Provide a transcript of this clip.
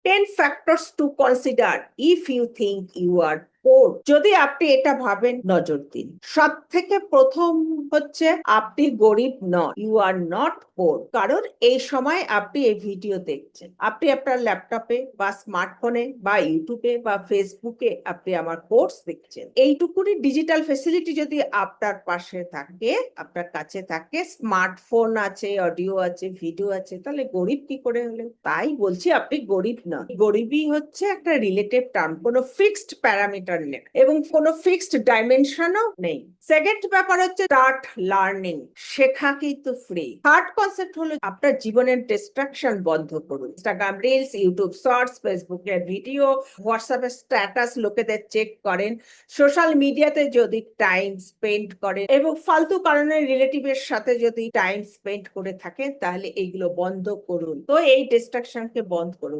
10 factors to consider if you think you are poor. যদি আপনি এটা ভাবেন, নজর দিন। সব থেকে প্রথম হচ্ছে আপনি গরিব নন, ইউ আর নট পোর। কারণ এই সময় আপনি এই ভিডিও দেখছেন, আপনি আপনার ল্যাপটপে বা স্মার্টফোনে বা ইউটিউবে বা ফেসবুকে আপনি আমার কোর্স দেখছেন। এইটুকুনি ডিজিটাল ফেসিলিটি যদি আপনার পাশে থাকে, আপনার কাছে থাকে, স্মার্টফোন আছে, অডিও আছে, ভিডিও আছে, তাহলে গরিব কি করে হলেন? তাই বলছি আপনি গরিব নন। গরিবই হচ্ছে একটা রিলেটিভ টার্ম, কোনো ফিক্সড প্যারামিটার নেই এবং কোনো ফিক্সড ডাইমেনশনও নেই। সেকেন্ড ব্যাপার হচ্ছে স্টার্ট লার্নিং, শেখা কিন্তু ফ্রি। থার্ড কনসেপ্ট হলো আপনার জীবনের ডিস্ট্রাকশন বন্ধ করুন। ইনস্টাগ্রাম রিলস, ইউটিউব শর্টস, ফেসবুকের ভিডিও, হোয়াটসঅ্যাপের স্ট্যাটাস লোকেদের চেক করেন, সোশ্যাল মিডিয়াতে যদি টাইম স্পেন্ড করেন এবং ফালতু কারণে রিলেটিভের সাথে যদি টাইম স্পেন্ড করে থাকেন, তাহলে এইগুলো বন্ধ করুন। তো এই ডিস্ট্রাকশনকে বন্ধ করুন।